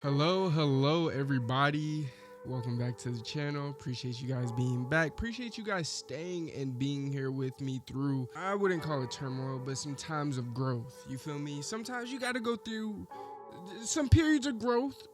Hello, everybody. Welcome back to the channel. Appreciate you guys being back. Appreciate you guys staying and being here with me through, I wouldn't call it turmoil, but some times of growth. You feel me? Sometimes you got to go through some periods of growth,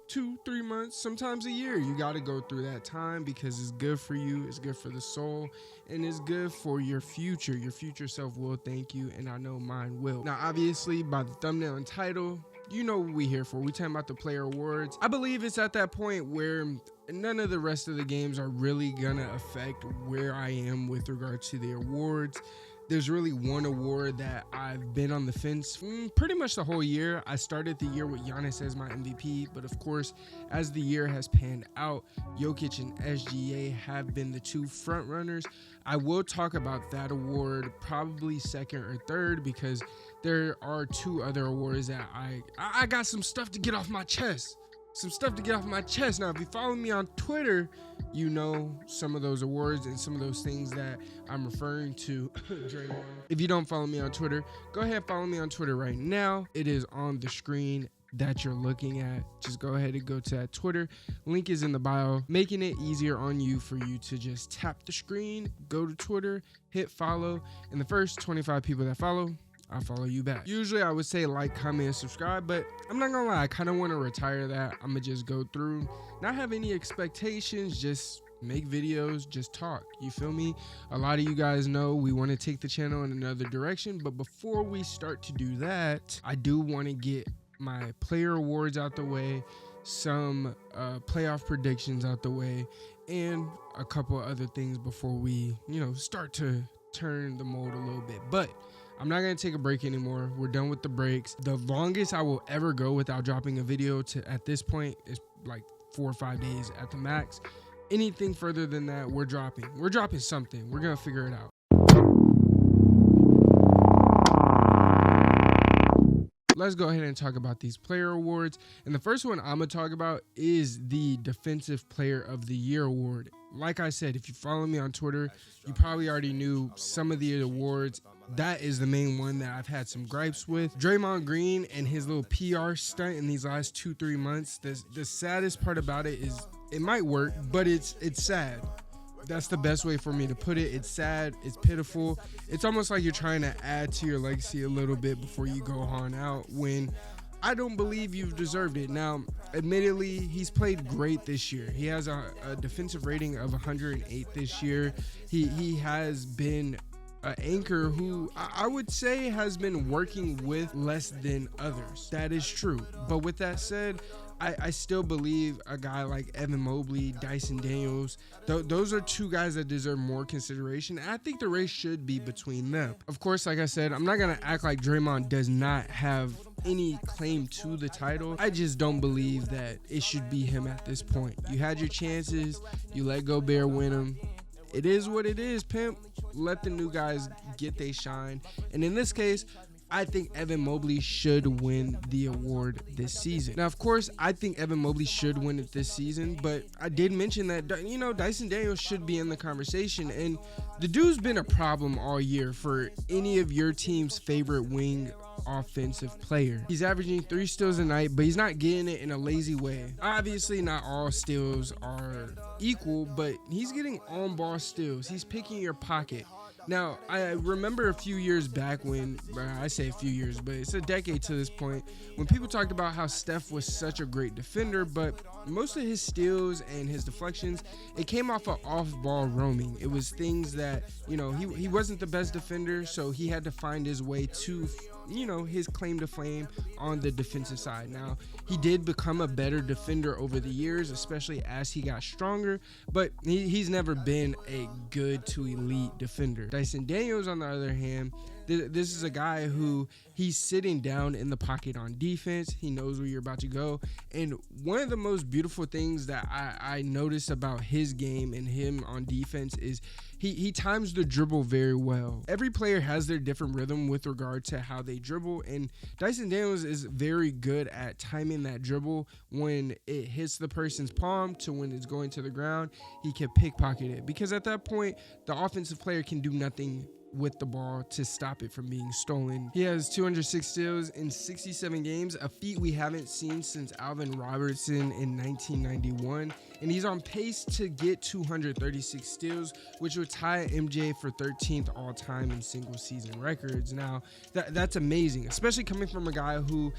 2, 3 months, sometimes a year. You got to go through that time because it's good for you, it's good for the soul, and it's good for your future. Your future self will thank you, and I know mine will. Now, obviously, by the thumbnail and title, you know what we here for. We talking about the player awards. I believe it's at that point where none of the rest of the games are really gonna affect where I am with regard to the awards. There's really one award that I've been on the fence pretty much the whole year. I started the year with Giannis as my MVP, but of course, as the year has panned out, Jokic and SGA have been the two front runners. I will talk about that award probably second or third because there are two other awards that I got some stuff to get off my chest. Now, if you follow me on Twitter, you know some of those awards and some of those things that I'm referring to. Draymond. If you don't follow me on Twitter, go ahead and follow me on Twitter right now. It is on the screen that you're looking at. Just go ahead and go to that Twitter. Link is in the bio, making it easier on you for you to just tap the screen, go to Twitter, hit follow, and the first 25 people that follow, I'll follow you back. Usually I would say like, comment, and subscribe, but I'm not gonna lie, I kind of want to retire that. I'm gonna just go through, not have any expectations, just make videos, just talk. You feel me? A lot of you guys know we want to take the channel in another direction, but before we start to do that, I do want to get my player awards out the way, some playoff predictions out the way, and a couple other things before we, start to turn the mold a little bit. But I'm not going to take a break anymore. We're done with the breaks. The longest I will ever go without dropping a video at this point is like 4 or 5 days at the max. Anything further than that, we're dropping. We're dropping something. We're going to figure it out. Let's go ahead and talk about these player awards. And the first one I'm going to talk about is the Defensive Player of the Year award. Like I said, if you follow me on Twitter, you probably already knew some of the awards. That is the main one that I've had some gripes with. Draymond Green and his little PR stunt in these last 2-3 months. The saddest part about it is it might work, but it's sad. That's the best way for me to put it. It's sad. It's pitiful. It's almost like you're trying to add to your legacy a little bit before you go on out when I don't believe you've deserved it. Now, admittedly, he's played great this year. He has a defensive rating of 108 this year. He has been an anchor who I would say has been working with less than others. That is true. But with that said, I still believe a guy like Evan Mobley, Dyson Daniels, those are two guys that deserve more consideration. And I think the race should be between them. Of course, like I said, I'm not going to act like Draymond does not have any claim to the title. I just don't believe that it should be him at this point. You had your chances. You let Gobert win them. It is what it is, pimp. Let the new guys get they shine. And in this case, I think Evan Mobley should win the award this season. Now, of course, I think Evan Mobley should win it this season, but I did mention that, Dyson Daniels should be in the conversation. And the dude's been a problem all year for any of your team's favorite wing offensive player. He's averaging 3 steals a night, but he's not getting it in a lazy way. Obviously, not all steals are equal, but he's getting on-ball steals. He's picking your pocket. Now, I remember a few years back when, I say a few years, but it's a decade to this point, when people talked about how Steph was such a great defender, but most of his steals and his deflections, it came off of off-ball roaming. It was things that, he wasn't the best defender, so he had to find his way to, his claim to fame on the defensive side. Now, he did become a better defender over the years, especially as he got stronger, but he's never been a good to elite defender. Dyson Daniels, on the other hand, this is a guy who he's sitting down in the pocket on defense. He knows where you're about to go. And one of the most beautiful things that I notice about his game and him on defense is he times the dribble very well. Every player has their different rhythm with regard to how they dribble, and Dyson Daniels is very good at timing that dribble when it hits the person's palm to when it's going to the ground. He can pickpocket it because at that point, the offensive player can do nothing with the ball to stop it from being stolen. He has 206 steals in 67 games, a feat we haven't seen since Alvin Robertson in 1991. And he's on pace to get 236 steals, which would tie MJ for 13th all time in single season records. Now, that's amazing, especially coming from a guy who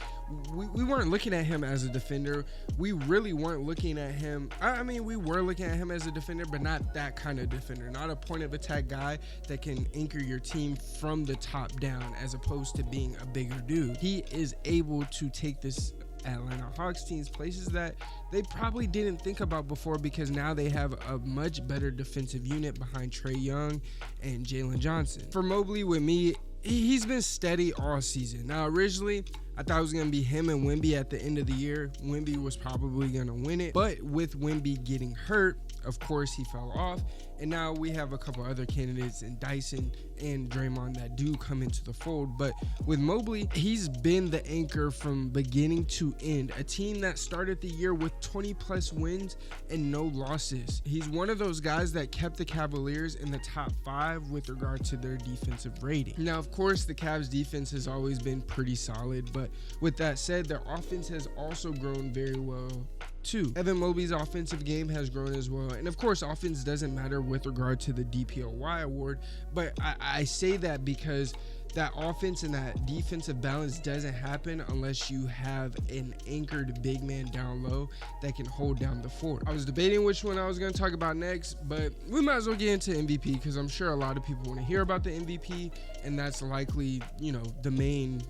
we weren't looking at him as a defender. We really weren't looking at him. I mean, we were looking at him as a defender, but not that kind of defender, not a point of attack guy that can anchor your team from the top down as opposed to being a bigger dude. He is able to take this Atlanta Hawks teams places that they probably didn't think about before, because now they have a much better defensive unit behind Trae Young and Jalen Johnson. For Mobley, with me, he's been steady all season. Now, originally, I thought it was going to be him and Wemby at the end of the year. Wemby was probably going to win it, but with Wemby getting hurt, of course, he fell off. And now we have a couple other candidates in Dyson and Draymond that do come into the fold. But with Mobley, he's been the anchor from beginning to end. A team that started the year with 20 plus wins and no losses. He's one of those guys that kept the Cavaliers in the top 5 with regard to their defensive rating. Now, of course, the Cavs defense has always been pretty solid, but with that said, their offense has also grown very well too. Evan Mobley's offensive game has grown as well. And of course, offense doesn't matter with regard to the DPOY award, but I say that because that offense and that defensive balance doesn't happen unless you have an anchored big man down low that can hold down the fort. I was debating which one I was going to talk about next, but we might as well get into MVP, because I'm sure a lot of people want to hear about the MVP, and that's likely, the main,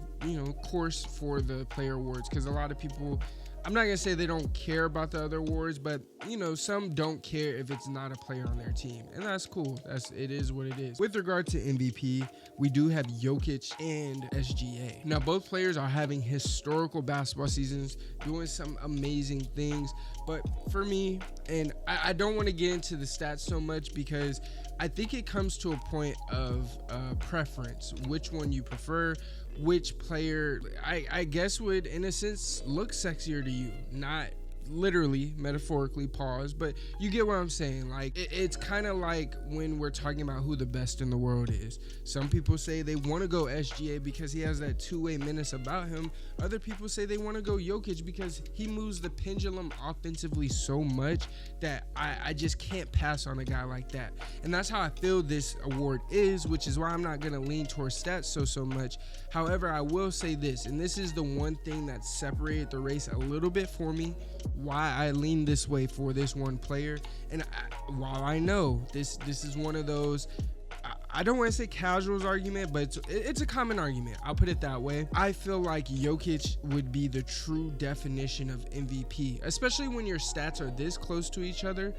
course for the player awards, because a lot of people, I'm not going to say they don't care about the other awards, but, some don't care if it's not a player on their team. And that's cool. It is what it is. With regard to MVP, we do have Jokic and SGA. Now, both players are having historical basketball seasons, doing some amazing things. But for me, and I don't want to get into the stats so much, because I think it comes to a point of preference, which one you prefer, which player I guess would, in a sense, look sexier to you. Not literally, metaphorically, pause, but you get what I'm saying. Like, it's kind of like when we're talking about who the best in the world is. Some people say they want to go SGA because he has that two-way menace about him. Other people say they want to go Jokic because he moves the pendulum offensively so much that I just can't pass on a guy like that. And that's how I feel this award is, which is why I'm not going to lean towards stats so much. However, I will say this, and this is the one thing that separated the race a little bit for me, why I lean this way for this one player. And while I know this is one of those, I don't want to say casuals argument, but it's a common argument. I'll put it that way. I feel like Jokic would be the true definition of MVP, especially when your stats are this close to each other.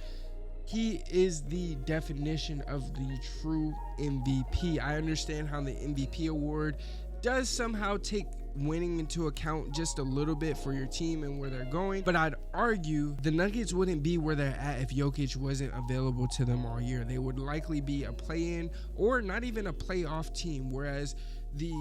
He is the definition of the true MVP. I understand how the MVP award does somehow take winning into account just a little bit for your team and where they're going, but I'd argue the Nuggets wouldn't be where they're at if Jokic wasn't available to them all year. They would likely be a play-in or not even a playoff team, whereas the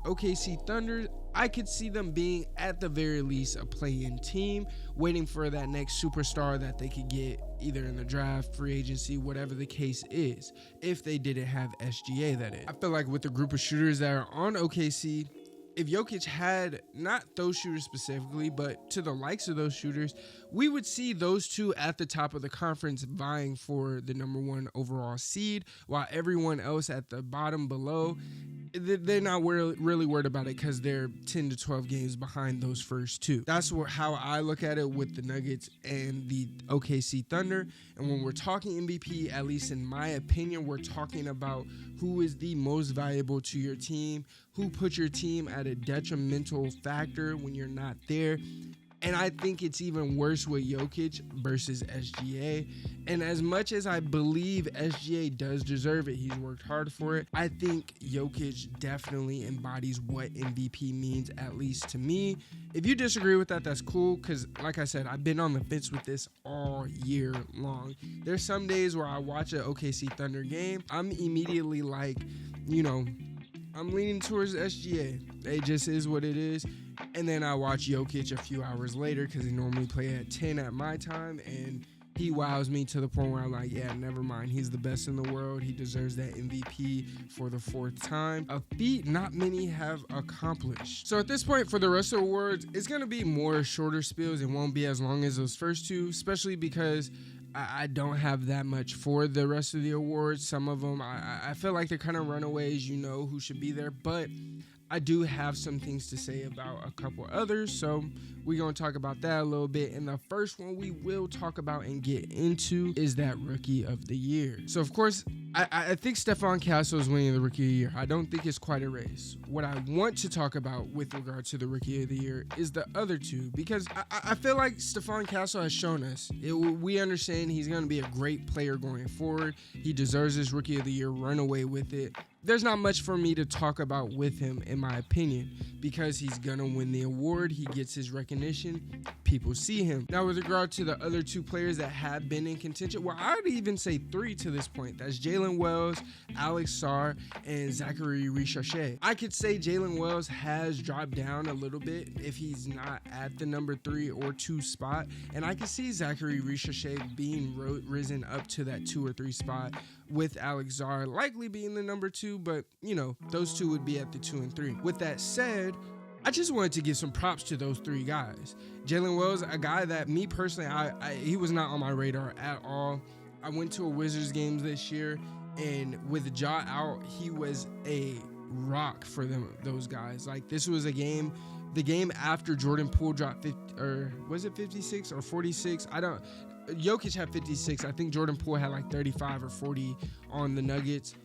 OKC Thunder, I could see them being at the very least a play-in team, waiting for that next superstar that they could get either in the draft, free agency, whatever the case is, if they didn't have SGA, that is. I feel like with the group of shooters that are on OKC, if Jokic had not those shooters specifically, but to the likes of those shooters, we would see those two at the top of the conference vying for the number 1 overall seed, while everyone else at the bottom below, they're not really worried about it because they're 10 to 12 games behind those first two. That's how I look at it with the Nuggets and the OKC Thunder. And when we're talking MVP, at least in my opinion, we're talking about who is the most valuable to your team, who puts your team at a detrimental factor when you're not there. And I think it's even worse with Jokic versus SGA. And as much as I believe SGA does deserve it, he's worked hard for it, I think Jokic definitely embodies what MVP means, at least to me. If you disagree with that, that's cool, because like I said, I've been on the fence with this all year long. There's some days where I watch an OKC Thunder game, I'm immediately like, I'm leaning towards SGA. It just is what it is. And then I watch Jokic a few hours later because he normally play at 10 at my time. And, he wows me to the point where I'm like, yeah, never mind. He's the best in the world. He deserves that MVP for the 4th time. A feat not many have accomplished. So at this point, for the rest of the awards, it's going to be more shorter spills. It won't be as long as those first two, especially because I don't have that much for the rest of the awards. Some of them, I feel like they're kind of runaways, you know, who should be there. But I do have some things to say about a couple others, so we're going to talk about that a little bit. And the first one we will talk about and get into is that Rookie of the Year. So, of course, I think Stephon Castle is winning the Rookie of the Year. I don't think it's quite a race. What I want to talk about with regard to the Rookie of the Year is the other two, because I feel like Stephon Castle has shown us. We understand he's going to be a great player going forward. He deserves his Rookie of the Year. Run away with it. There's not much for me to talk about with him, in my opinion, because he's gonna win the award. He gets his recognition. People see him. Now, with regard to the other two players that have been in contention, well, I'd even say 3 to this point. That's Jalen Wells, Alex Sarr, and Zachary Richarchet. I could say Jalen Wells has dropped down a little bit if he's not at the number 3 or 2 spot, and I can see Zachary Richarchet being risen up to that 2 or 3 spot, with Alex Sarr likely being the number 2, but you know, those two would be at the 2 and 3. With that said, I just wanted to give some props to those 3 guys. Jalen Wells, a guy that me personally, he was not on my radar at all. I went to a Wizards game this year, and with Ja out, he was a rock for those guys. Like, this was a game, the game after Jordan Poole dropped 50, or was it 56 or 46? Jokic had 56. I think Jordan Poole had like 35 or 40 on the Nuggets.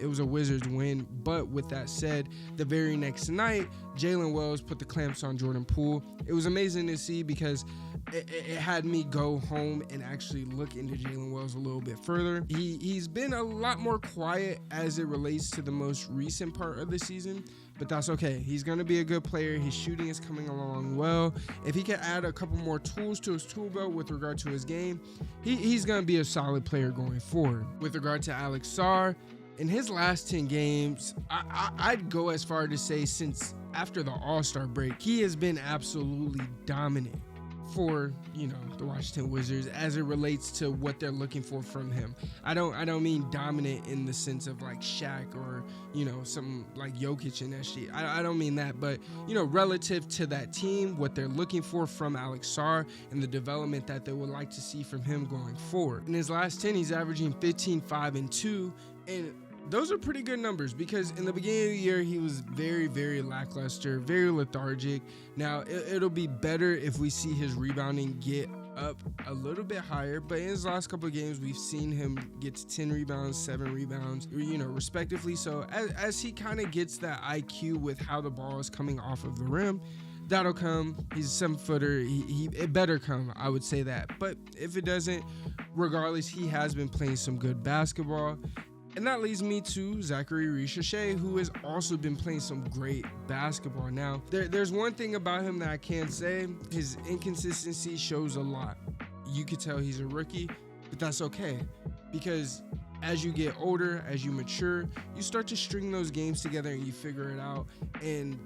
It was a Wizards win. But with that said, the very next night, Jalen Wells put the clamps on Jordan Poole. It was amazing to see because it had me go home and actually look into Jalen Wells a little bit further. He's been a lot more quiet as it relates to the most recent part of the season, but that's okay. He's going to be a good player. His shooting is coming along well. If he can add a couple more tools to his tool belt with regard to his game, he's going to be a solid player going forward. With regard to Alex Sarr, in his last 10 games, I'd go as far to say since after the All-Star break, he has been absolutely dominant for, you know, the Washington Wizards as it relates to what they're looking for from him. I don't mean dominant in the sense of like Shaq or, you know, something like Jokic and that shit. I don't mean that, but, you know, relative to that team, what they're looking for from Alex Sarr and the development that they would like to see from him going forward. In his last 10, he's averaging 15, 5, and 2, and those are pretty good numbers because in the beginning of the year, he was very, very lackluster, very lethargic. Now, it'll be better if we see his rebounding get up a little bit higher, but in his last couple of games, we've seen him get to 10 rebounds, 7 rebounds, you know, respectively. So as he kind of gets that IQ with how the ball is coming off of the rim, that'll come. He's a 7-footer. It better come, I would say that. But if it doesn't, regardless, he has been playing some good basketball. And that leads me to Zachary Richarchet, who has also been playing some great basketball. Now, there's one thing about him that I can't say. His inconsistency shows a lot. You could tell he's a rookie, but that's okay. Because as you get older, as you mature, you start to string those games together and you figure it out. And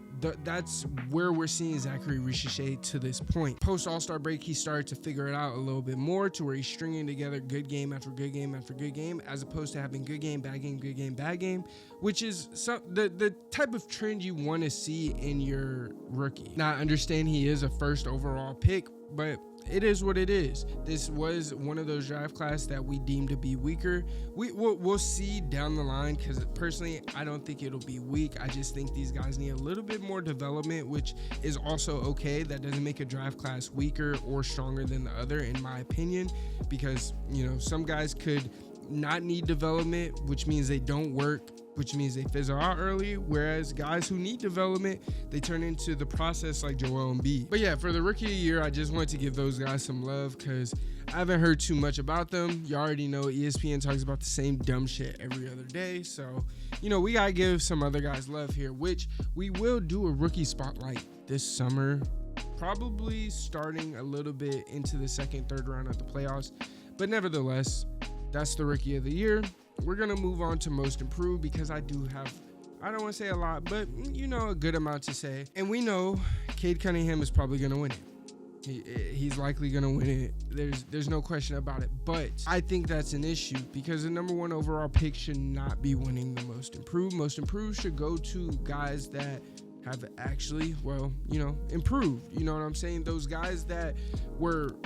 that's where we're seeing Zachary Richarchet to this point. Post All-Star break, he started to figure it out a little bit more to where he's stringing together good game after good game after good game, as opposed to having good game, bad game, good game, bad game, which is the type of trend you want to see in your rookie. Now, I understand he is a first overall pick, but it is what it is. This was one of those draft class that we deem to be weaker. We'll see down the line, because personally, I don't think it'll be weak. I just think these guys need a little bit more development, which is also okay. That doesn't make a draft class weaker or stronger than the other, in my opinion, because, you know, some guys could not need development, which means they don't work, which means they fizzle out early, whereas guys who need development, they turn into the process like Joel Embiid. But yeah, for the Rookie of the Year, I just wanted to give those guys some love because I haven't heard too much about them. You already know ESPN talks about the same dumb shit every other day, so, you know, we gotta give some other guys love here, which we will do a rookie spotlight this summer, probably starting a little bit into the second, third round of the playoffs. But nevertheless, that's the Rookie of the Year. We're going to move on to Most Improved because I do have, I don't want to say a lot, but, you know, a good amount to say. And we know Cade Cunningham is probably going to win it. He's likely gonna win it. There's no question about it. But I think that's an issue because the number 1 overall pick should not be winning the most improved. Most improved should go to guys that have actually, well, improved. You know what I'm saying? Those guys that were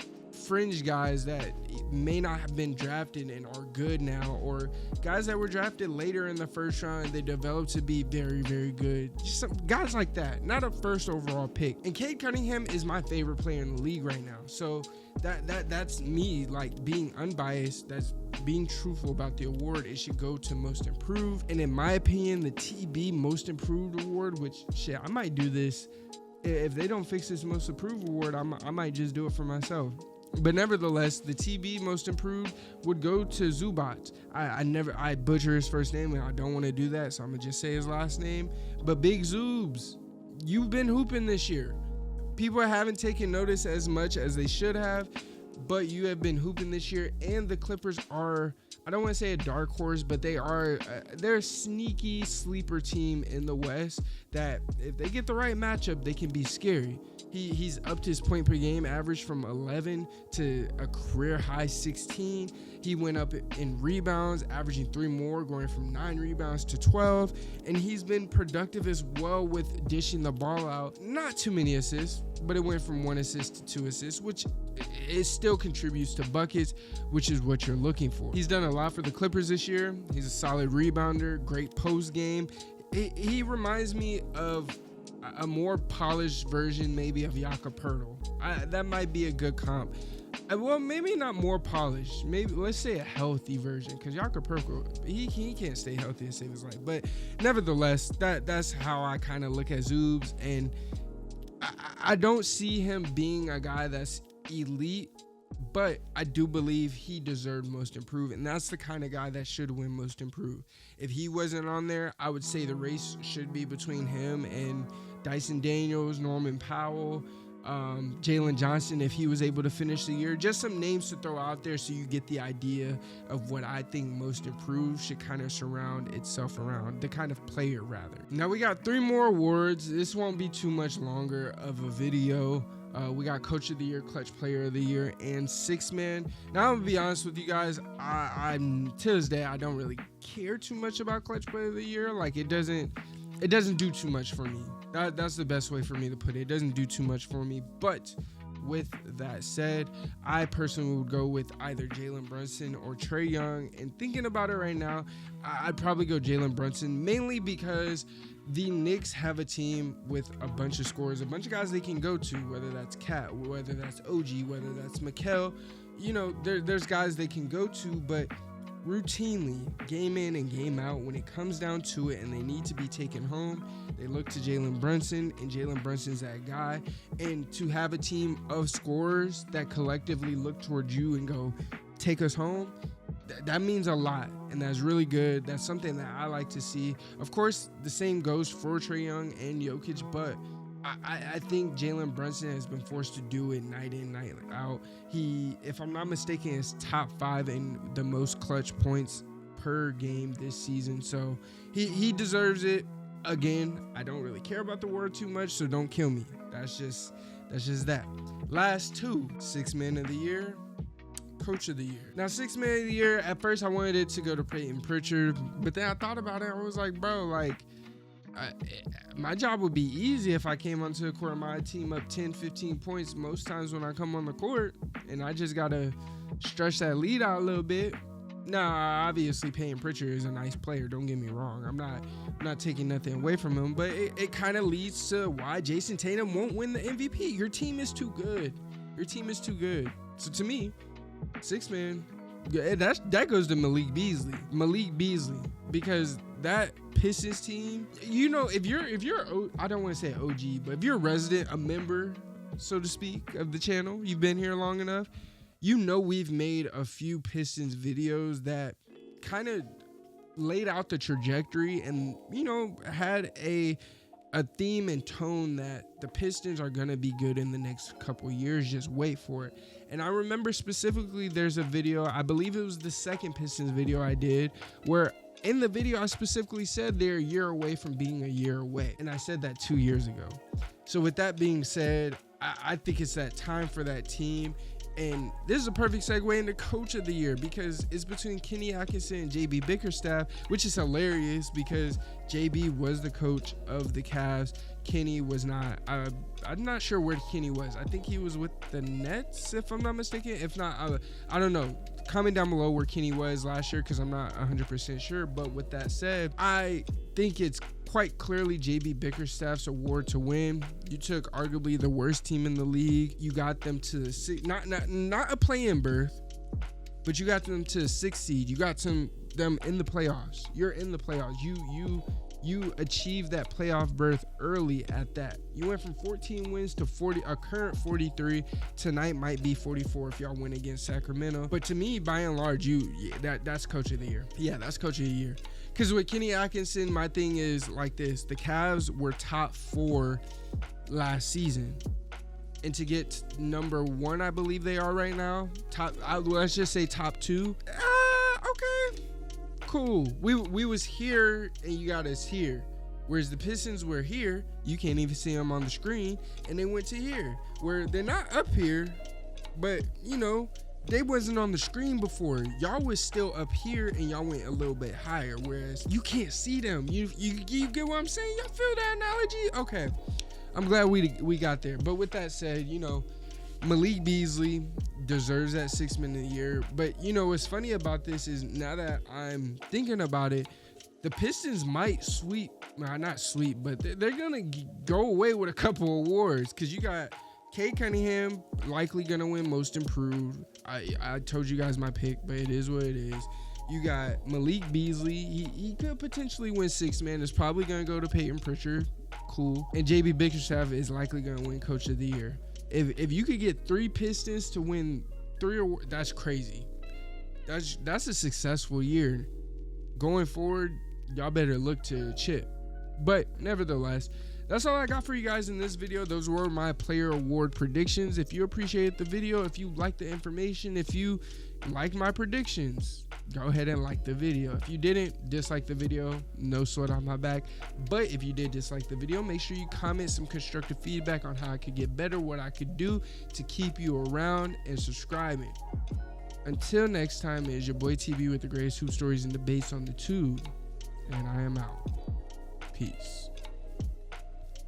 fringe guys that may not have been drafted and are good now, or guys that were drafted later in the first round and they developed to be very, very good. Just some guys like that, not a first overall pick. And Cade Cunningham is my favorite player in the league right now. So that's me, like, being unbiased. That's being truthful about the award. It should go to most improved. And in my opinion, the TB most improved award, which shit, I might do this if they don't fix this most improved award. I might just do it for myself. But nevertheless, the TB most improved would go to Zubac. I butcher his first name, and I don't want to do that, so I'm gonna just say his last name. But Big Zoobs, you've been hooping this year. People haven't taken notice as much as they should have, but you have been hooping this year, and the Clippers are, I don't want to say a dark horse, but they're a sneaky sleeper team in the West that if they get the right matchup, they can be scary. He's upped his point per game average from 11 to a career high 16. He went up in rebounds, averaging 3 more, going from 9 rebounds to 12. And he's been productive as well with dishing the ball out. Not too many assists, but it went from 1 assist to 2 assists, which it still contributes to buckets, which is what you're looking for. He's done a lot for the Clippers this year. He's a solid rebounder, great post game. He reminds me of a more polished version maybe of Jakob Poeltl. That might be a good comp. Well, maybe not more polished. Maybe let's say a healthy version, because Jakob Poeltl, he can't stay healthy and save his life. But nevertheless, that's how I kind of look at Zoobs, and I don't see him being a guy that's elite, but I do believe he deserved most improved, and that's the kind of guy that should win most improved. If he wasn't on there, I would say the race should be between him and Dyson Daniels, Norman Powell, Jalen Johnson, if he was able to finish the year. Just some names to throw out there so you get the idea of what I think most improved should kind of surround itself around, the kind of player rather. Now we got 3 more awards. This won't be too much longer of a video. We got Coach of the Year, Clutch Player of the Year, and 6th Man. Now I'm gonna be honest with you guys, I'm to this day I don't really care too much about Clutch Player of the Year. Like it doesn't do too much for me. That's the best way for me to put it. It doesn't do too much for me. But with that said, I personally would go with either Jalen Brunson or Trae Young. And thinking about it right now, I'd probably go Jalen Brunson, mainly because the Knicks have a team with a bunch of scorers, a bunch of guys they can go to, whether that's Cat, whether that's OG, whether that's Mikal. There's guys they can go to, but routinely, game in and game out, when it comes down to it and they need to be taken home, they look to Jalen Brunson, and Jalen Brunson's that guy. And to have a team of scorers that collectively look towards you and go, take us home, that means a lot, and that's really good. That's something that I like to see. Of course, the same goes for Trae Young and Jokic, but I think Jalen Brunson has been forced to do it night in, night out. He, if I'm not mistaken, is top 5 in the most clutch points per game this season. So he deserves it. Again, I don't really care about the word too much, so don't kill me. That's just that. Last 2, 6th Man of the Year, Coach of the Year. Now, 6th Man of the Year, at first I wanted it to go to Peyton Pritchard, but then I thought about it. I was like, bro, my job would be easy if I came onto the court and my team up 10, 15 points most times when I come on the court, and I just got to stretch that lead out a little bit. Now, obviously, Peyton Pritchard is a nice player. Don't get me wrong. I'm not taking nothing away from him, but it kind of leads to why Jason Tatum won't win the MVP. Your team is too good. Your team is too good. So to me, 6th Man, that goes to Malik Beasley. Because that Pistons team, if you're I don't want to say OG, but if you're a member, so to speak, of the channel, you've been here long enough, we've made a few Pistons videos that kind of laid out the trajectory and, had a theme and tone that the Pistons are going to be good in the next couple years. Just wait for it. And I remember specifically there's a video, I believe it was the second Pistons video I did, where in the video I specifically said they're a year away from being a year away. And I said that 2 years ago. So with that being said, I think it's that time for that team. And this is a perfect segue into coach of the year, because it's between Kenny Atkinson and JB Bickerstaff, which is hilarious because JB was the coach of the Cavs. Kenny was not. I'm not sure where Kenny was. I think he was with the Nets, if I'm not mistaken. If not, I don't know. Comment down below where Kenny was last year, because I'm not 100% sure. But with that said, I think it's quite clearly JB Bickerstaff's award to win. You took arguably the worst team in the league. You got them to the not a play-in berth, but you got them to the 6th seed. You got them in the playoffs. You're in the playoffs. You achieved that playoff berth early at that. You went from 14 wins to 40, a current 43. Tonight might be 44 if y'all win against Sacramento. But to me, by and large, that's coach of the year. Yeah, that's coach of the year. Because with Kenny Atkinson, my thing is like this. The Cavs were top 4 last season. And to get number 1, I believe they are right now. Let's just say top 2. Okay. Cool. We was here and you got us here. Whereas the Pistons were here, you can't even see them on the screen, and they went to here, where they're not up here, but you know, they wasn't on the screen before. Y'all was still up here and y'all went a little bit higher, whereas you can't see them. You get what I'm saying? Y'all feel that analogy? Okay. I'm glad we got there. But with that said, you know, Malik Beasley deserves that 6th man of the year. But you know what's funny about this is, now that I'm thinking about it, the Pistons might sweep, not sweep, but they're gonna go away with a couple awards, because you got Cade Cunningham likely gonna win Most Improved. I told you guys my pick, but it is what it is. You got Malik Beasley. He could potentially win 6th man. It's probably gonna go to Peyton Pritchard. Cool. And JB Bickerstaff is likely gonna win Coach of the Year. If you could get 3 Pistons to win 3 awards, that's crazy. That's a successful year. Going forward, y'all better look to chip. But nevertheless, that's all I got for you guys in this video. Those were my player award predictions. If you appreciated the video, if you like the information, if you like my predictions, go ahead and like the video. If you didn't, dislike the video. No sweat on my back. But if you did dislike the video, make sure you comment some constructive feedback on how I could get better, what I could do to keep you around, and subscribing. Until next time, it is your boy TB with the greatest hoop stories and debates on the tube. And I am out. Peace.